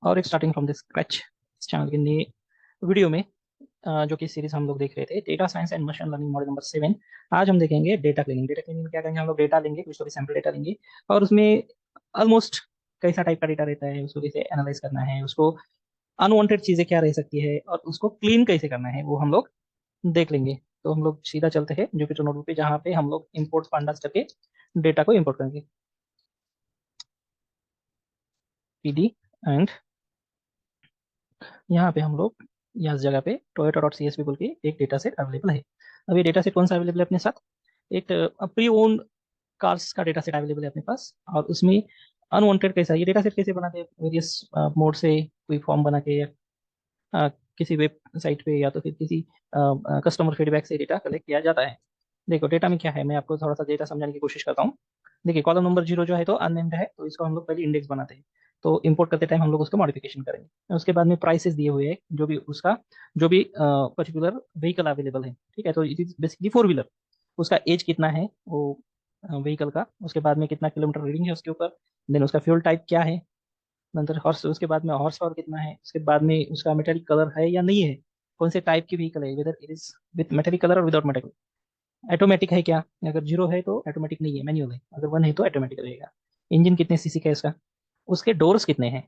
और एक starting from the scratch इस चैनल के नए वीडियो में जो कि सीरीज हम लोग देख रहे थे data science and machine learning module number 7। आज हम देखेंगे डेटा क्लीनिंग। डेटा क्लीनिंग में क्या करेंगे, हम लोग डेटा लेंगे, कुछ तो भी सैंपल डेटा लेंगे और उसमें ऑलमोस्ट कैसा टाइप का डेटा रहता है, उसको कैसे एनालाइज करना है, उसको अनवांटेड चीजें क्या रह सकती है और उसको क्लीन कैसे करना है वो हम लोग देख लेंगे। तो हम लोग सीधा चलते हैं जुपिटर नोटबुक पे, जहाँ पे हम लोग इंपोर्ट पांडास करके डेटा को इंपोर्ट करेंगे। पीडी एंड यहाँ पे हम लोग यहाँ इस जगह पे Toyota dot C S V बोल के एक डेटा सेट अवेलेबल है। अब ये डेटा सेट कौन सा अवेलेबल है अपने साथ? एक प्री ओन्ड कार्स का डेटा सेट अवेलेबल है अपने पास। और उसमें अनवांटेड कैसा, ये डेटा सेट कैसे बनाते हैं, वेरियस मोड से कोई फॉर्म बना के या किसी वेबसाइट पे या तो फिर किसी कस्टमर फीडबैक से डेटा कलेक्ट किया जाता है। देखो डेटा में क्या है, मैं आपको थोड़ा सा डेटा समझाने की कोशिश करता हूँ। देखिए कॉलम नंबर 0 जो है तो अननेम्ड है, तो इसको हम लोग पहले इंडेक्स बनाते हैं। तो इंपोर्ट करते टाइम हम लोग उसको मॉडिफिकेशन करेंगे। उसके बाद में प्राइसेस दिए हुए हैं, जो भी उसका जो भी पर्टिकुलर व्हीकल अवेलेबल है, ठीक है। तो it is basically four wheeler, उसका एज कितना है वो व्हीकल का, उसके बाद में कितना किलोमीटर रीडिंग है उसके ऊपर, देन उसका फ्यूल टाइप क्या है, नंतर हॉर्स, उसके बाद में हॉर्स पावर कितना है, उसके बाद में उसका मेटेलिक कलर है या नहीं है, कौन से टाइप की व्हीकल है, whether it is with metallic colour और विदाउट मेटेलिक, ऑटोमेटिक है क्या, अगर 0 है तो ऑटोमेटिक नहीं है, मैनुअल है, अगर 1 है तो ऑटोमेटिक रहेगा, इंजन कितने सीसी का है उसका, उसके डोर्स कितने हैं,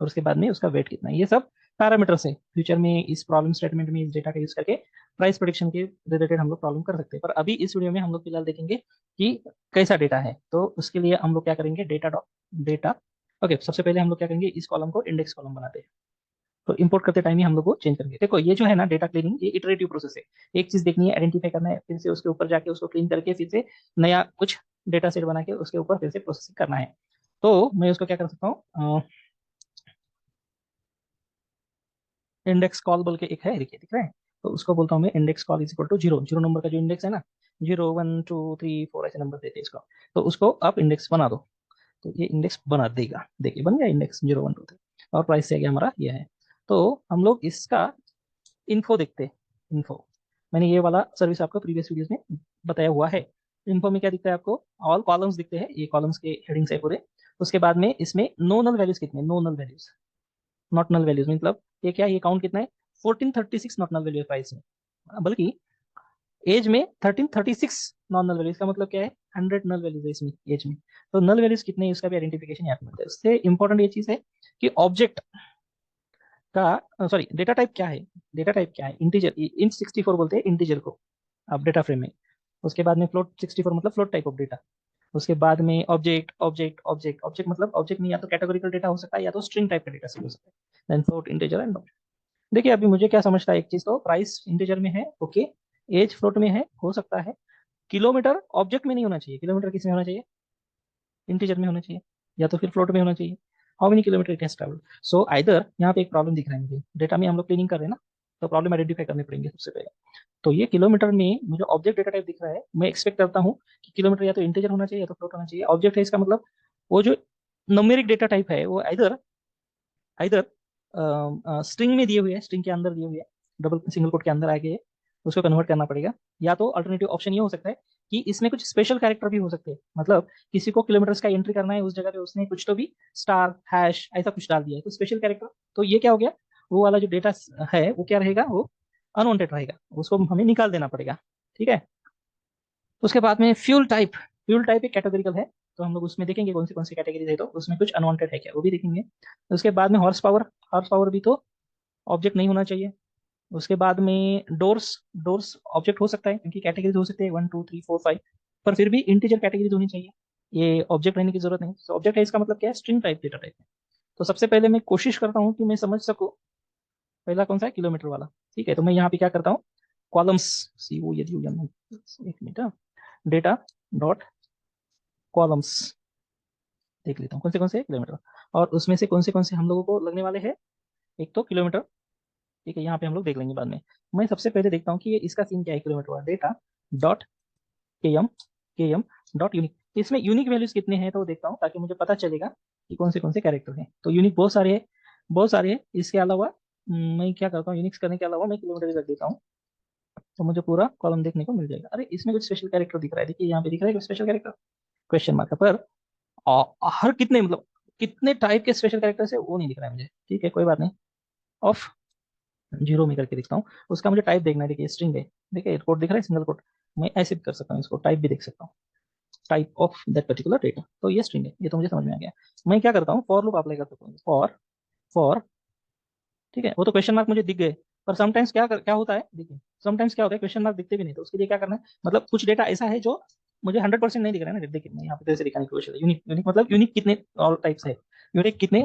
और उसके बाद में उसका वेट कितना है। ये सब पैरामीटर्स है। फ्यूचर में इस प्रॉब्लम स्टेटमेंट में इस डेटा का यूज करके प्राइस प्रोडिक्शन के रिलेटेड हम लोग प्रॉब्लम कर सकते हैं। पर अभी इस वीडियो में हम लोग फिलहाल देखेंगे कि कैसा डेटा है। तो उसके लिए हम लोग क्या करेंगे, डेटा डॉट डेटा। ओके, सबसे पहले हम लोग क्या करेंगे, इस कॉलम को इंडेक्स कॉलम बनाते हैं। तो इंपोर्ट करते टाइम ही हम लोग को चेंज करेंगे। देखो ये जो है ना डेटा क्लीनिंग, ये इटरेटिव प्रोसेस है। एक चीज देखनी है, आइडेंटिफाई करना है, फिर से उसके ऊपर जाके उसको क्लीन करके फिर से नया कुछ डेटा सेट बना के उसके ऊपर फिर से प्रोसेसिंग करना है। तो मैं उसको क्या कर सकता हूँ, इंडेक्स कॉल बोल के एक है, देखिए दिख रहा है। तो उसको बोलता हूँ मैं index col is equal to 0, 0 number का जो इंडेक्स है ना, 0 1 2 3 4 ऐसे नंबर देते हैं इसको। तो उसको आप इंडेक्स बना दो, तो ये इंडेक्स बना देगा। देखिए बन गया इंडेक्स 0 1 2 3, और प्राइस से गया हमारा ये है। तो हम लोग इसका इन्फो देखते हैं। इन्फो, मैंने ये वाला सर्विस आपको प्रीवियस वीडियोस में बताया हुआ है। इन्फो में क्या दिखता है आपको, ऑल कॉलम्स दिखते हैं, ये कॉलम्स के हेडिंग्स है पूरे। उसके बाद में इसमें नो नल वैल्यूज कितने, no null values, not null values मतलब ये क्या है, ये काउंट कितना है, 1436 नॉट नल वैल्यू है प्राइस में, बल्कि एज में 1336 नॉन नल वैल्यूज का मतलब क्या है, 100 नल वैल्यूज है इसमें एज में। तो नल वैल्यूज कितने हैं इसका भी आइडेंटिफिकेशन यहाँ पे मिलता है। उससे इंपॉर्टेंट ये चीज है कि ऑब्जेक्ट का, सॉरी, डेटा टाइप क्या है, डेटा टाइप क्या है, इंटीजर, इंट 64 बोलते हैं इंटीजर को आप डेटा फ्रेम में। उसके बाद में फ्लोट 64 मतलब फ्लोट टाइप ऑफ डेटा। उसके बाद में ऑब्जेक्ट ऑब्जेक्ट ऑब्जेक्ट ऑब्जेक्ट मतलब ऑब्जेक्ट नहीं, या तो कैटेगोरिकल डेटा हो सकता है या तो स्ट्रिंग टाइप का डेटा हो सकता है, then float integer and object. देखिए अभी मुझे क्या समझता है एक चीज, तो प्राइस इंटीजर में है, ओके, एज फ्लोट में है, हो सकता है, किलोमीटर ऑब्जेक्ट में नहीं होना चाहिए, किलोमीटर किस में होना चाहिए, इंटीजर में होना चाहिए, या तो फिर फ्लोट में होना चाहिए। How many kilometre it has travelled. So either, यहाँ पे एक प्रॉब्लम दिख रहा है मुझे, डेटा में हम लोग क्लीनिंग कर रहे हैं ना, तो प्रॉब्लम आइडेंटिफाई करने पड़ेंगे सबसे पहले। तो ये किलोमीटर में मुझे ऑब्जेक्ट डेटा टाइप दिख रहा है, मैं एक्सपेक्ट करता हूँ कि किलोमीटर या तो इंटीजर होना चाहिए या तो फ्लोट होना चाहिए। ऑब्जेक्ट है इसका मतलब वो जो न्यूमेरिक डेटा टाइप है वो आइदर आइदर स्ट्रिंग में दिए हुए हैं, स्ट्रिंग के अंदर दिए हुए हैं, डबल सिंगल कोट के अंदर आ गए, उसको कन्वर्ट करना पड़ेगा। या तो अल्टरनेटिव ऑप्शन ये हो सकता है कि इसमें कुछ स्पेशल कैरेक्टर भी हो सकते हैं, मतलब किसी को किलोमीटर्स का एंट्री करना है, उस जगह पे उसने कुछ तो भी स्टार हैश ऐसा कुछ डाल दिया है, तो स्पेशल कैरेक्टर। तो ये क्या हो गया, वो वाला जो डेटा है वो क्या रहेगा, वो अनवांटेड रहेगा, उसको हमें निकाल देना पड़ेगा, ठीक है। उसके बाद में फ्यूल टाइप, फ्यूल टाइप एक कैटेगरिकल है, तो हम लोग उसमें देखेंगे कौन सी कैटेगरी है, तो उसमें कुछ अनवांटेड है क्या वो भी देखेंगे। उसके बाद में हॉर्स पावर, हॉर्स पावर भी तो ऑब्जेक्ट नहीं होना चाहिए। उसके बाद में डोर्स, डोर्स ऑब्जेक्ट हो सकता है क्योंकि कैटेगरीज हो सकते हैं 1 2 3 4 5, पर फिर भी इंटीजर कैटेगरीज होनी चाहिए, ये ऑब्जेक्ट रहने की जरूरत नहीं। तो ऑब्जेक्ट है इसका मतलब क्या है, स्ट्रिंग टाइप डेटा टाइप है। तो सबसे पहले मैं कोशिश करता हूँ कि मैं समझ सकूँ पहला कौन सा है, किलोमीटर वाला, ठीक है। तो मैं यहाँ पे क्या करता हूँ, कॉलम्स, सी ओ यदि एक मिनट, डेटा डॉट कॉलम्स देख लेता हूँ कौन से किलोमीटर, और उसमें से कौन से हम लोगों को लगने वाले हैं, एक तो किलोमीटर, ठीक है, यहाँ पे हम लोग देख लेंगे बाद में। मैं सबसे पहले देखता हूँ कि ये इसका सीन क्या है, किलोमीटर वाला डेटा डॉट के एम डॉट यूनिक। इसमें यूनिक वैल्यूज कितने हैं तो देखता हूँ, ताकि मुझे पता चलेगा कि कौन से कैरेक्टर हैं। तो यूनिक बहुत सारे हैं, बहुत सारे हैं। इसके अलावा मैं क्या करता हूँ, यूनिक्स करने के अलावा मैं किलोमीटर भी रख देता हूँ, तो मुझे पूरा कॉलम देखने को मिल जाएगा। अरे इसमें कुछ स्पेशल कैरेक्टर दिख रहा है, देखिए यहाँ पे दिख रहा है स्पेशल कैरेक्टर, क्वेश्चन मार्क पर। हर कितने मतलब कितने टाइप के स्पेशल कैरेक्टर्स है वो नहीं दिख रहा है मुझे, ठीक है कोई बात नहीं। ऑफ जीरो में करके दिखता हूँ, उसका मुझे टाइप देखना है। देखिए स्ट्रिंग है, देखिए कोड दिख रहा है सिंगल कोड, मैं ऐसे भी कर सकता हूँ, इसको टाइप भी देख सकता हूँ, type of that particular data, तो ये स्ट्रिंग है, ये तो मुझे समझ में आ गया। मैं क्या करता हूँ, फॉर लूप अप्लाई कर सकता हूँ, फॉर फॉर ठीक है, वो तो क्वेश्चन मार्क मुझे दिख गए, पर समटाइम्स क्या होता है, देखिए समटाइम्स क्या होता है क्वेश्चन मार्क दिखते भी नहीं, तो उसके लिए क्या करना है, मतलब कुछ डेटा ऐसा है जो मुझे 100% नहीं दिख रहा है ना, देखिए मैं यहाँ पे तेरे से दिखाने की कोशिश है, यूनिक यूनिक मतलब यूनिक कितने ऑल टाइप्स है, यूनिक कितने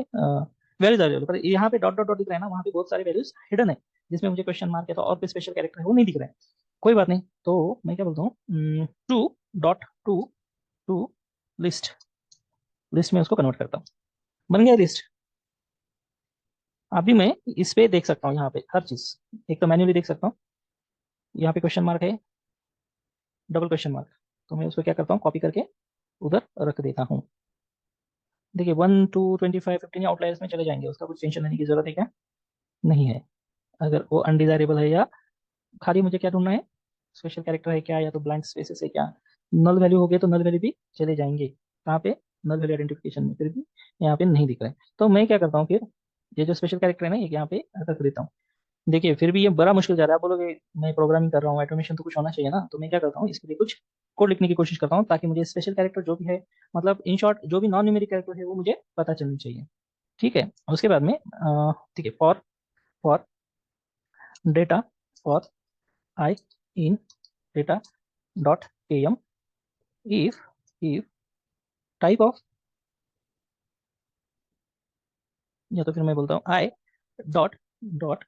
वैल्यूज अवेलेबल, पर यहाँ पे डॉट डॉट डॉट दिख रहा है ना, वहाँ पे बहुत सारे वैल्यूज हिडन है, जिसमें मुझे क्वेश्चन मार्क है तो और भी स्पेशल कैरेक्टर है वो नहीं दिख रहा है। कोई बात नहीं, तो मैं क्या बोलता हूँ, to dot to to list, list में उसको कन्वर्ट करता हूँ, बन गया लिस्ट। अभी मैं इस पे देख सकता हूँ, यहाँ पे हर चीज, एक तो मैन्युअली देख सकता हूँ, यहाँ पे क्वेश्चन मार्क है, डबल क्वेश्चन मार्क, तो मैं उसको क्या करता हूँ, कॉपी करके उधर रख देता हूँ। देखिए 1 2 25 15 आउटलायर्स में चले जाएंगे, उसका कुछ टेंशन लेने की जरूरत है क्या, नहीं है। अगर वो अनडिजायरेबल है या खाली मुझे क्या ढूंढना है, स्पेशल कैरेक्टर है क्या, या तो ब्लैंक स्पेसेस है क्या, नल वैल्यू हो गए तो नल वैल्यू भी चले जाएंगे, कहाँ पे, नल वैल्यू आइडेंटिफिकेशन में, फिर भी यहाँ पे नहीं दिख रहा है, तो मैं क्या करता हूँ फिर, ये जो स्पेशल कैरेक्टर है ना, ये यहाँ पे रख देता हूँ। देखिए फिर भी ये बड़ा मुश्किल जा रहा है, आप बोलोगे मैं प्रोग्रामिंग कर रहा हूँ, ऑटोमेशन तो कुछ होना चाहिए ना, तो मैं क्या करता हूँ, इसके लिए कुछ कोड लिखने की कोशिश करता हूँ, ताकि मुझे स्पेशल कैरेक्टर जो भी है, मतलब इन शॉर्ट जो भी नॉन न्यूमेरिक कैरेक्टर है वो मुझे पता चलनी चाहिए, ठीक है। उसके बाद में ठीक है, for for data, for i in data dot m, if type of, या तो फिर मैं बोलता हूँ i dot dot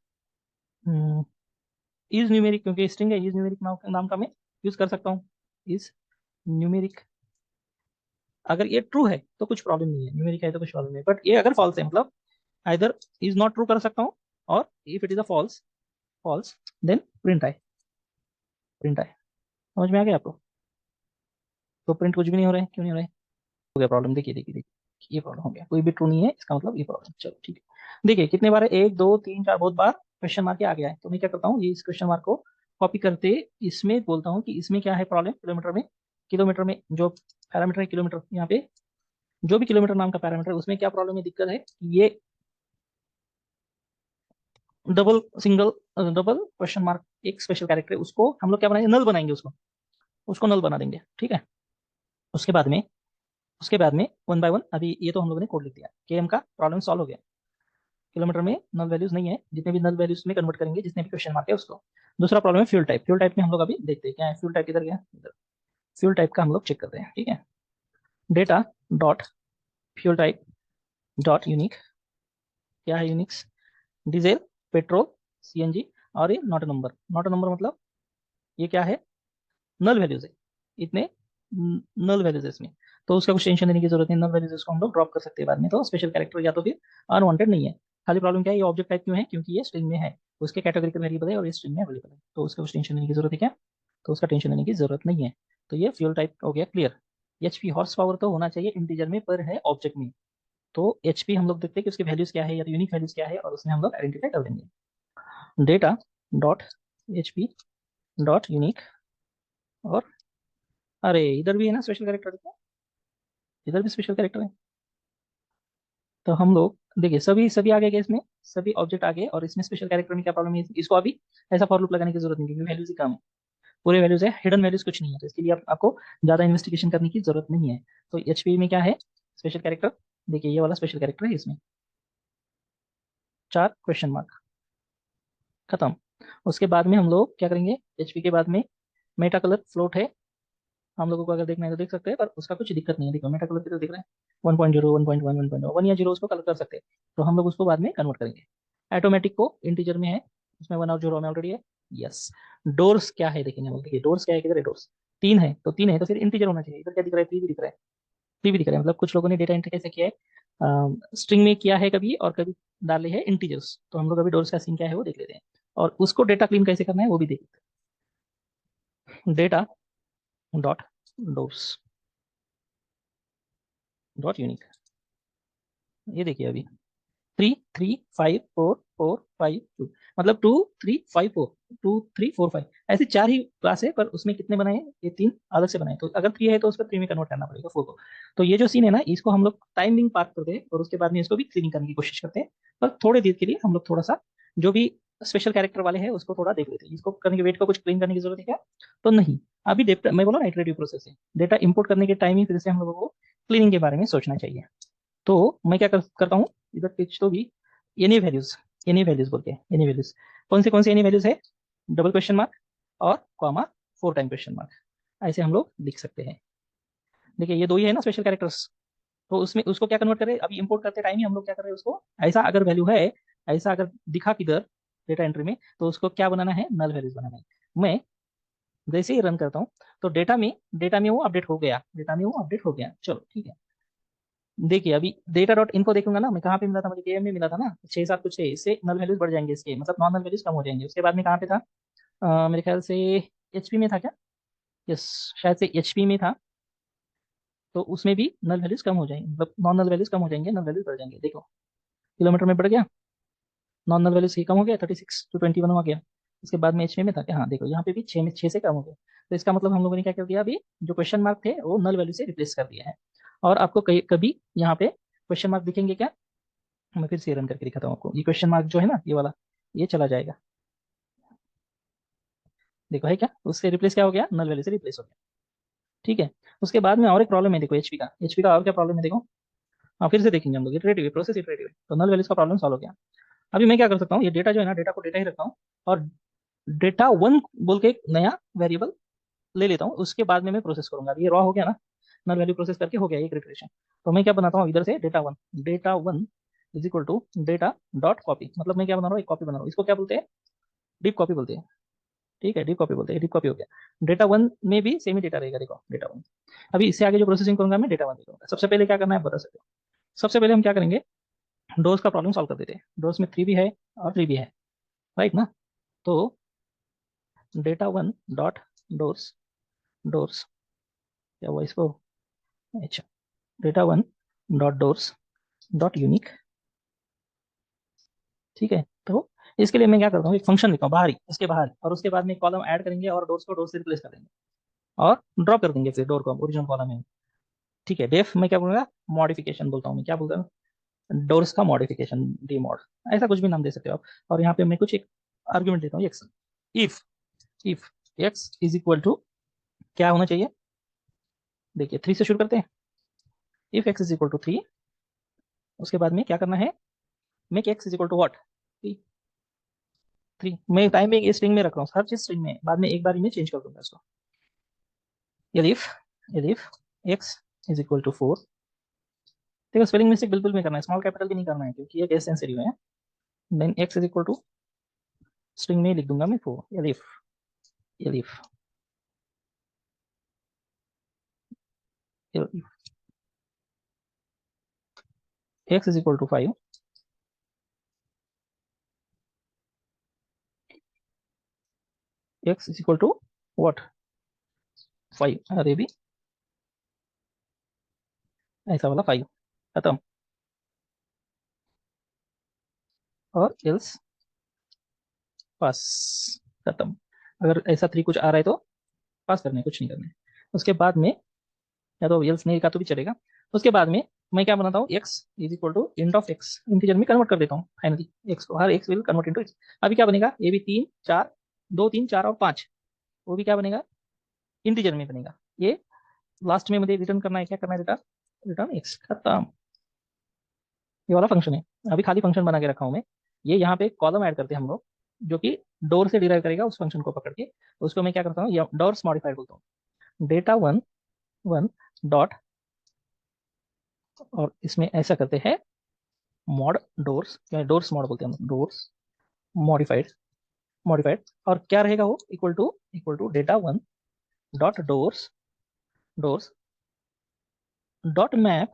is numeric, क्योंकि स्ट्रिंग है, इज न्यूमेरिक नाम का मैं यूज कर सकता हूँ, इज न्यूमेरिक। अगर ये ट्रू है तो कुछ प्रॉब्लम नहीं है, न्यूमेरिक है तो कुछ प्रॉब्लम नहीं, बट ये अगर फॉल्स है, मतलब आइदर इज नॉट ट्रू कर सकता हूँ, और if it is a false, false then print i, print i. समझ में आ गया आपको, तो प्रिंट कुछ भी नहीं हो रहा है, क्यों नहीं हो रहा है, हो गया प्रॉब्लम, देखिए देखिए देखिए, ये प्रॉब्लम हो गया, कोई भी ट्रू नहीं है इसका मतलब ये प्रॉब्लम, चलो ठीक है। देखिए कितने बार है, 1 2 3 4 बहुत बार क्वेश्चन मार्क आ गया है, तो मैं क्या करता हूँ, ये इस क्वेश्चन मार्क को कॉपी करते, इसमें बोलता हूँ कि इसमें क्या है प्रॉब्लम, किलोमीटर में, किलोमीटर में जो पैरामीटर है किलोमीटर, यहाँ पे जो भी किलोमीटर नाम का पैरामीटर है उसमें क्या प्रॉब्लम है, दिक्कत है, ये double single double question mark एक स्पेशल कैरेक्टर है, उसको हम लोग क्या बनाएंगे, नल बनाएंगे, उसको उसको नल बना देंगे, ठीक है। उसके बाद में, उसके बाद में वन बाय वन, अभी ये तो हम लोगों ने कोड लिख दिया, के एम का प्रॉब्लम सॉल्व हो गया, किलोमीटर में नल वैल्यूज नहीं है, जितने भी नल वैल्यूज में कन्वर्ट करेंगे, जितने भी क्वेश्चन मार्क है उसको। दूसरा प्रॉब्लम है फ्यूल टाइप, फ्यूल टाइप में हम लोग अभी देखते हैं क्या है, फ्यूल टाइप किधर गया, इधर। फ्यूल टाइप का हम लोग चेक करते हैं, ठीक है। Data dot fuel type dot unique, क्या है यूनिक्स, डीजल, पेट्रोल, सीएनजी, और ये नॉट नंबर, नॉट नंबर मतलब ये क्या है, नल वैल्यूज है, इतने नल वैल्यूज है इसमें, तो उसका कुछ टेंशन लेने की जरूरत नहीं, नल वैल्यूज को हम लोग ड्रॉप कर सकते हैं बाद में, तो स्पेशल कैरेक्टर या तो फिर अनवांटेड नहीं है। खाली प्रॉब्लम क्या है, ये ऑब्जेक्ट टाइप क्यों है, क्योंकि ये स्ट्रिंग में है, उसके कैटेगरिकल वेरिएबल है और ये स्ट्रिंग में अवेलेबल है, तो उसका कुछ टेंशन लेने की जरूरत है क्या, तो उसका टेंशन लेने की जरूरत नहीं है। तो ये फ्यूल टाइप हो गया क्लियर। एचपी हॉर्स पावर तो होना चाहिए इंटीजर में, पर है ऑब्जेक्ट में, तो एचपी हम लोग देखते हैं कि उसकी वैल्यूज क्या है या तो यूनिक वैल्यूज क्या है, और उसमें हम लोग आइडेंटिफाई कर देंगे। Data dot HP dot unique, और अरे इधर भी है ना स्पेशल कैरेक्टर, इधर भी स्पेशल कैरेक्टर है, तो हम लोग देखिए सभी सभी आ गए इसमें, सभी ऑब्जेक्ट आ गए, और इसमें स्पेशल कैरेक्टर में क्या प्रॉब्लम है, इसको अभी ऐसा फॉर लूप लगाने की जरूरत नहीं, क्योंकि वैल्यूज ही कम है, पूरे वैल्यूज है, हिडन वैल्यूज कुछ नहीं है, तो इसके लिए आपको ज्यादा इन्वेस्टिगेशन करने की जरूरत नहीं है। तो एचपी में क्या है स्पेशल कैरेक्टर, देखिए ये वाला स्पेशल कैरेक्टर है, इसमें 4 क्वेश्चन मार्क, खत्म। उसके बाद में हम लोग क्या करेंगे, एचपी के बाद में मेटा कलर फ्लोट है, हम लोगों को अगर देखना है तो देख सकते हैं, पर उसका कुछ दिक्कत नहीं है, देखो मेटा कलर किधर दिख रहा है, 1.0 1.1 1.1 या जीरो, उसको कलर कर सकते हैं, तो हम लोग उसको बाद में कन्वर्ट करेंगे। ऑटोमेटिक को इंटीजर में है, उसमें 1 और 0 में ऑलरेडी है, यस। डोर्स क्या है देखेंगे हम लोग, देखिए डोर्स क्या है, किधर है डोर्स, 3 है, तो 3 है तो फिर इंटीजर होना चाहिए, इधर क्या दिख रहा है, 3 भी दिख रहा है, 3 भी दिख रहा है, मतलब कुछ लोगों ने डेटा एंट्री कैसे किया है, स्ट्रिंग में किया है कभी, और कभी डाले है इंटीजर्स, तो हम लोग अभी डोर्स का सीन क्या है वो देख लेते हैं, और उसको डेटा क्लीन कैसे करना है वो भी देख लेते हैं। Data dot doors dot unique, ये देखिए अभी 3 3 5 4 4 5 2, मतलब 2 3 5 4, 2 3 4 5, ऐसे 4 ही क्लास है, पर उसमें कितने बनाए हैं, ये 3 अलग से बनाए। तो अगर 3 है तो उसको 3 में कन्वर्ट करना पड़ेगा 4 को। तो ये जो सीन है ना, इसको हम लोग टाइमिंग पार्ट करते हैं और उसके बाद में इसको भी क्लीनिंग करने की कोशिश करते हैं। पर थोड़ी देर के लिए हम लोग थोड़ा सा जो भी स्पेशल कैरेक्टर वाले हैं उसको थोड़ा देख लेते हैं। इसको करने के वेट को कुछ क्लीन करने की जरूरत है क्या? तो नहीं। अभी डेटा मैं बोला ना, इटरेटिव प्रोसेस है, डेटा इंपोर्ट करने के टाइम ही फिर से हम लोगों को क्लीनिंग के बारे में सोचना चाहिए। तो मैं क्या करता हूँ, इधर पिच तो भी एनी वैल्यूज बोलते हैं, एनी वैल्यूज। कौन से एनी वैल्यूज है? डबल क्वेश्चन मार्क और कॉमा 4 टाइम क्वेश्चन मार्क, ऐसे हम लोग लिख सकते हैं। देखिए ये दो ही है ना स्पेशल कैरेक्टर्स। तो उसमें उसको क्या कन्वर्ट करें, अभी इंपोर्ट करते टाइम ही हम लोग क्या कर रहे हैं उसको, ऐसा अगर वैल्यू है, ऐसा अगर दिखा किधर डेटा एंट्री में, तो उसको क्या बनाना है, नल वैल्यूज बनाना है। मैं जैसे ही रन करता हूँ तो डेटा में वो अपडेट हो गया, डेटा में वो अपडेट हो गया। चलो ठीक है। देखिए अभी डेटा डॉट इनको देखूंगा ना मैं, कहाँ पे मिला था मुझे, केएम में मिला था ना, 6 7 कुछ है, इससे नल वैल्यूज बढ़ जाएंगे इसके, मतलब नॉन नल वैल्यूज कम हो जाएंगे। उसके बाद में कहाँ पे था, मेरे ख्याल से एचपी में था क्या, यस, शायद से एचपी में था। तो उसमें भी नल वैल्यूज कम हो जाएंगे, मतलब नॉन नल वैल्यूज कम हो जाएंगे, नल वैल्यूज बढ़ जाएंगे। देखो किलोमीटर में बढ़ गया, नॉन नल वैल्यूज कम हो गया, 36 to 21 हो गया। उसके बाद में एचपी में था क्या, हाँ देखो यहाँ पे भी 6 से कम हो गया। तो इसका मतलब हम लोगों ने क्या कर दिया, अभी जो क्वेश्चन मार्क थे वो नल वैल्यू से रिप्लेस कर दिया है। और आपको कभी यहाँ पे क्वेश्चन मार्क दिखेंगे क्या, मैं फिर से रन करके दिखाता हूँ आपको। ये क्वेश्चन मार्क जो है ना, ये वाला, ये चला जाएगा। देखो है क्या, उससे रिप्लेस क्या हो गया, नल वैल्यू से रिप्लेस हो गया। ठीक है। उसके बाद में और एक प्रॉब्लम है, देखो एचपी का और क्या प्रॉब्लम है देखो। हाँ फिर से देखेंगे हम लोग, इटरेटिव प्रोसेस, इटरेटिव। तो नल वैल्यूज का प्रॉब्लम सॉल्व हो गया। अभी मैं क्या कर सकता हूँ, ये डेटा जो है ना, डेटा को डेटा ही रखता हूँ, और डेटा वन बोल के एक नया वेरिएबल ले लेता हूँ। उसके बाद में मैं प्रोसेस करूंगा। अभी ये रॉ हो गया ना, नल वैल्यू प्रोसेस करके हो गया एक रिट्रेशन। तो मैं क्या बनाता हूँ इधर से, data one is equal to data dot copy, मतलब मैं क्या बना रहा हूँ, एक कॉपी बना रहा हूँ। इसको क्या बोलते हैं, डीप कॉपी बोलते हैं। ठीक है, डीप कॉपी बोलते हैं, डीप कॉपी हो गया। डेटा वन में भी सेम ही डेटा रहेगा, देखो डेटा वन। अभी इससे आगे जो प्रोसेसिंग करूंगा मैं, डेटा वन करूंगा। सबसे पहले क्या करना है बता सकते हो, सबसे पहले हम क्या करेंगे, डोर्स का प्रॉब्लम सॉल्व कर देते हैं। डोर्स में 3 भी है और 3 भी है, राइट ना। तो data one dot doors, doors क्या हुआ इसको, अच्छा, data one dot doors dot unique. ठीक है। तो इसके लिए मैं क्या करता हूँ, एक फंक्शन लिखता हूँ बाहर ही, इसके बाहर, और उसके बाद में कॉलम ऐड करेंगे और डोर्स को डोर से रिप्लेस कर देंगे और ड्रॉप कर देंगे फिर डोर को ओरिजिनल कॉलम में। ठीक है। डेफ मैं क्या बोलूंगा, मॉडिफिकेशन बोलता हूँ मैं, क्या बोलता हूँ, डोर्स का मॉडिफिकेशन, डी मॉड, ऐसा कुछ भी नाम दे सकते हो आप। और यहाँ पे मैं कुछ एक आर्ग्यूमेंट देता हूँ, x. If if x is equal to क्या होना चाहिए, देखिए 3 से शुरू करते हैं। If x is equal to 3, उसके बाद में क्या करना है, make x is equal to what, 3। मैं टाइम में स्ट्रिंग में रख रहा हूँ, हर चीज स्ट्रिंग में, बाद में एक बार ही मैं चेंज कर दूंगा इसको। If if x is equal to 4, देखो स्पेलिंग मिस्टेक बिल्कुल भी करना है, स्मॉल कैपिटल भी नहीं करना है, क्योंकि ये केस सेंसिटिव है। Then x is equal to, string में लिख दूंगा मैं 4। If x is equal to 5, x is equal to what, 5। अरे भी ऐसा वाला 5, खत्म। और एल्स पास, खत्म। अगर ऐसा 3 कुछ आ रहा है तो पास करना है, कुछ नहीं करना है। उसके बाद में, या तो एल्स नहीं का तो भी चलेगा। उसके बाद में मैं क्या बनाता हूँ, x is equal to int of x, integer में कन्वर्ट कर देता हूँ फाइनली एक्स को, हर x will convert into x. अभी क्या बनेगा, ये भी 3 4, 2 3 4 और 5, वो भी क्या बनेगा, इंटीजर में बनेगा। ये लास्ट में मुझे रिटर्न करना है, क्या करना है, रिटर्न, रिटर्न एक्स, खत्म। ये वाला फंक्शन है। अभी खाली फंक्शन बना के रखा हूँ मैं। ये यहाँ पे कॉलम ऐड करते हैं हम लोग, जो कि डोर से डिराइव करेगा उस फंक्शन को पकड़ के। उसको मैं क्या करता हूँ, डोर्स मॉडिफाइड बोलता हूँ, डेटा वन वन डॉट, और इसमें ऐसा करते हैं मॉड डोर्स, डोर्स मॉड बोलते हैं हम, डोर्स मॉडिफाइड, मॉडिफाइड। और क्या रहेगा वो, equal to data one dot doors, doors dot map.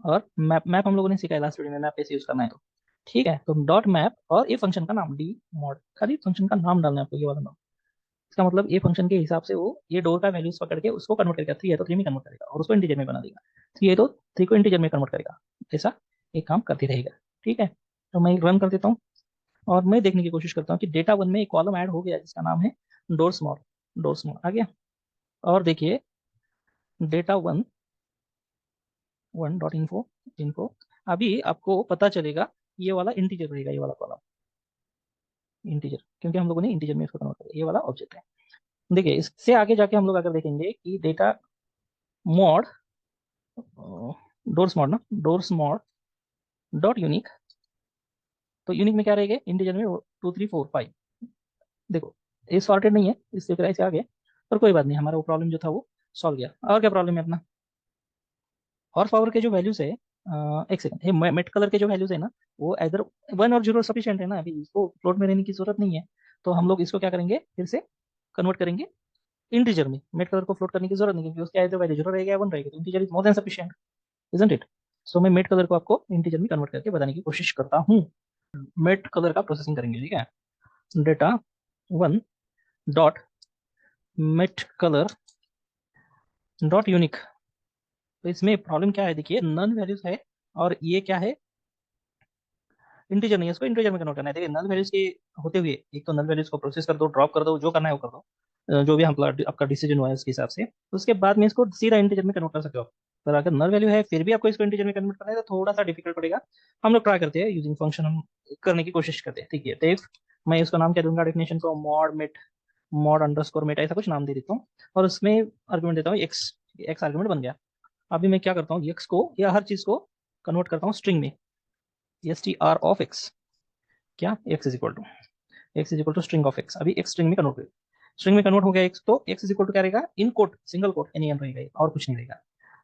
और मैप मैप हम लोगों ने सीखा है लास्ट वीडियो में, मैप कैसे यूज करना है। तो ठीक है, तो डॉट मैप और ये फंक्शन का नाम डी मॉड, खाली फंक्शन का नाम डालना है आपको, ये वाला नाम। इसका मतलब ये फंक्शन के हिसाब से वो ये डोर का वैल्यूज पकड़ के उसको कन्वर्ट करेगा, 3 है तो 3 में कन्वर्ट करेगा और उसको इंटीजर में बना देगा, 3 है तो 3 को इंटीजर में कन्वर्ट करेगा। ऐसा एक काम करती रहेगा। ठीक है। तो मैं रन कर देता हूँ और मैं देखने की कोशिश करता हूँ कि डेटा वन में एक कॉलम ऐड हो गया जिसका नाम है डोर स्मॉल। डोर स्मॉल आ गया। और देखिए data one one dot info info, अभी आपको पता चलेगा ये वाला इंटीजर रहेगा, ये वाला कॉलम इंटीजर, क्योंकि हम लोगों ने इंटीजर में इसको कन्वर्ट किया, ये वाला ऑब्जेक्ट है। देखिए इससे आगे जाके हम लोग अगर देखेंगे कि डेटा मॉड डोर स्मॉड ना डोर स्मॉड डॉट यूनिक, तो यूनिक में क्या रहेगा इंटीजर में 2345। देखो ये सॉर्टेड नहीं है, इससे फिर ऐसे आ गया, पर कोई बात नहीं, हमारा वो प्रॉब्लम जो था वो सॉल्व गया। और क्या प्रॉब्लम है अपना, हॉर्स पावर के जो वैल्यूज है, एक सेकंड, ये मेट कलर के जो वैल्यूज है ना, वो इधर 1 और 0 सफिशिएंट है ना, अभी इसको फ्लोट में रहने की जरूरत नहीं है। तो हम लोग इसको क्या करेंगे, फिर से कन्वर्ट करेंगे इंटीजर में। मेट कलर को फ्लोट करने की जरूरत नहीं है, क्योंकि उसके इधर वैल्यू 0 रहेगा या 1 रहेगा, तो integer is more than sufficient, isn't it. So मैं मेट कलर को आपको इंटीजर में कन्वर्ट करके बताने की कोशिश करता हूँ। मेट कलर का प्रोसेसिंग करेंगे, ठीक है। Data one dot met colour dot unique. तो इसमें प्रॉब्लम क्या है, देखिए नन वैल्यूज है और ये क्या है इंटीजर नहीं है, इसको इंटीजर में कन्वर्ट करना है। देखिए नल वैल्यूज के होते हुए एक तो नल वैल्यूज को प्रोसेस कर दो, ड्रॉप कर दो, जो करना है वो कर दो, जो भी हम आपका डिसीजन हुआ है उसके हिसाब से। उसके बाद में इसको सीधा इंटीजर में कन्वर्ट कर सकते हो आप। पर अगर नल वैल्यू है फिर भी आपको इसको इंटीजर में कन्वर्ट करना है तो थोड़ा सा डिफिकल्ट पड़ेगा। हम लोग ट्राई करते हैं यूजिंग फंक्शन, हम करने की कोशिश करते हैं, ठीक है। तो if मैं इसका नाम क्या दूंगा, डेफिनेशन को mod met, mod underscore met, ऐसा कुछ नाम दे देता हूँ। और उसमें आर्गुमेंट देता हूँ एक्स, एक्स आर्गुमेंट बन गया। अभी मैं क्या करता हूँ, एक्स को या हर चीज को कन्वर्ट करता हूँ स्ट्रिंग में, s T r of x, क्या x is equal to string of x. अभी एक्स स्ट्रिंग में कन्वर्ट हो गया, स्ट्रिंग में कन्वर्ट हो गया एक्स, तो एक्स इज इक्वल टू क्या रहेगा, in quote single quote n n रहेगा, और कुछ नहीं रहेगा।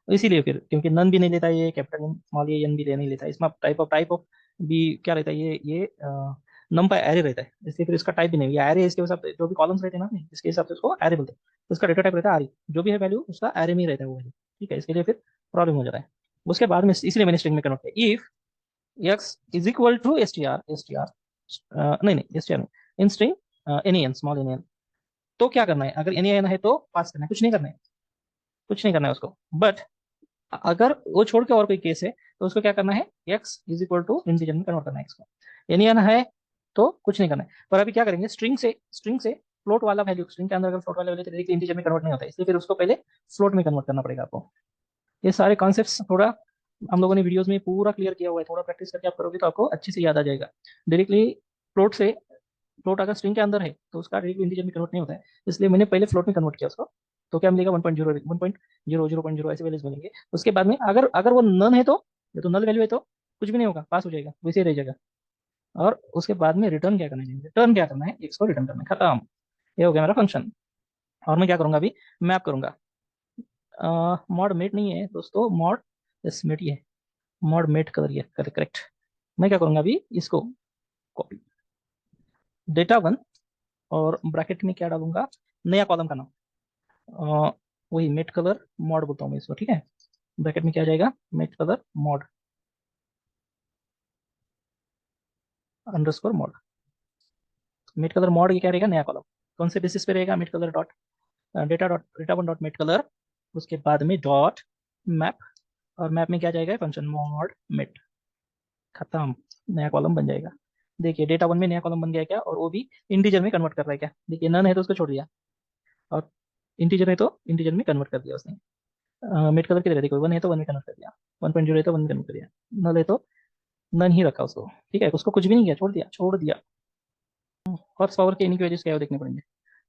तो इसीलिए फिर क्योंकि नन भी नहीं लेता है ये, कैपिटल एन स्मॉल ये एन भी ले नहीं लेता है, इसमें टाइप ऑफ भी क्या रहता है, ये नम का एरे रहता है, इसलिए फिर इसका टाइप भी नहीं, ये एरे इसके हिसाब से जो भी कॉलम्स रहते हैं ना, इसके हिसाब से उसको एरे बोलते हैं। तो इसका डेटा टाइप रहता है आरी, जो भी है वैल्यू उसका एरे में ही रहता है वो वैल्यू, ठीक है। इसके लिए फिर प्रॉब्लम हो जाता है। उसके बाद में इसलिए मैंने स्ट्रिंग में कन्वर्ट किया, if x is equal to S T R, नहीं नहीं एस टी आर नहीं, in string N N small N N. तो क्या करना है, अगर एन एन है तो पास करना है, कुछ नहीं करना है, कुछ नहीं करना है उसको। बट अगर वो छोड़ के और कोई केस है तो उसको क्या करना है, x is equal to integer में कन्वर्ट करना है इसको। एन एन है तो कुछ नहीं करना है। पर अभी क्या करेंगे, स्ट्रिंग से फ्लोट वाला वैल्यू, स्ट्रिंग के अंदर अगर फ्लोट वाला वैल्यू तो इंटीजर में कन्वर्ट नहीं होता है, इसलिए फिर उसको पहले फ्लोट में कन्वर्ट करना पड़ेगा आपको। ये सारे कॉन्सेप्ट्स थोड़ा हम लोगों ने वीडियोस में पूरा क्लियर किया हुआ है, थोड़ा प्रैक्टिस करके आप करोगे तो आपको अच्छे से याद आ जाएगा। डायरेक्टली फ्लोट से, फ्लोट अगर स्ट्रिंग के अंदर है तो उसका डायरेक्टली इंटीजर में कन्वर्ट नहीं होता है, इसलिए मैंने पहले फ्लोट में कन्वर्ट किया उसको। तो क्या मिलेगा, 1.0 1.0 0.0 ऐसे वैल्यूज मिलेंगे। उसके बाद में अगर अगर वो नन है तो, या तो नल वैल्यू है तो कुछ भी नहीं होगा, पास हो जाएगा, वैसे ही रह जाएगा। और उसके बाद में रिटर्न क्या करना है, रिटर्न क्या करना है, एक्स को रिटर्न करना है, खत्म। ये हो गया मेरा फंक्शन। और मैं क्या करूंगा अभी, मैप करूंगा। मॉड मेट नहीं है दोस्तों, मॉड यस मेट ही है, मॉड मेट कलर, ये करेक्ट। मैं क्या करूंगा अभी, इसको कॉपी डेटा वन, और ब्रैकेट में क्या डालूंगा, नया कॉलम का नाम, अ, वही मेट कलर मॉड बोलता हूँ मैं इसको, ठीक है। ब्रैकेट में क्या आ जाएगा, met colour mod underscore mod. Met colour mod ये क्या रहेगा, नया कॉलम। कौन से बेसिस पे रहेगा, met colour dot data one dot met colour, उसके बाद में डॉट मैप, और मैप में क्या जाएगा, फंक्शन मॉड मेट, खत्म, नया कॉलम बन जाएगा। देखिए डेटा वन में नया कॉलम बन गया क्या, और वो भी इंटीजर में कन्वर्ट कर रहा है क्या, देखिए नन है तो उसको छोड़ दिया, और इंटीजर है तो इंटीजर में कन्वर्ट कर दिया उसने। मिड कलर किधर है, देखो वन है तो वन में कन्वर्ट कर दिया, 1.0 है तो वन में कन्वर्ट कर दिया, नल है तो नन ही रखा उसको, ठीक है, उसको कुछ भी नहीं किया, छोड़ दिया। हॉर्स पावर के इनकी वजह से क्या देखने पड़ेंगे,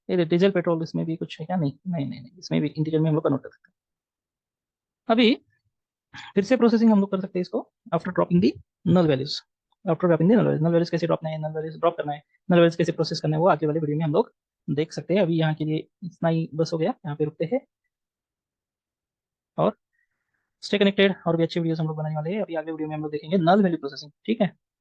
ये डीजल पेट्रोल इसमें भी कुछ है क्या, नहीं नहीं नहीं नहीं, इसमें भी इंटीजर में हम लोग कन्वर्ट कर सकते हैं। अभी फिर से प्रोसेसिंग हम लोग कर सकते हैं इसको, आफ्टर ड्रॉपिंग दी नल वैल्यूज, आफ्टर ड्रॉपिंग दी नल वैल्यूज कैसे ड्रॉपना है, नल वैल्यूज ड्रॉप करना है, नल वैल्यूज कैसे प्रोसेस करना है, वो आगे वाले वीडियो में हम लोग देख सकते हैं। अभी यहाँ के लिए इतना ही बस हो गया, यहाँ पे रुकते हैं। और स्टे कनेक्टेड, और भी अच्छी वीडियोस हम लोग बनाने वाले हैं। अभी अगले वीडियो में हम लोग देखेंगे नल वैल्यू प्रोसेसिंग, ठीक है।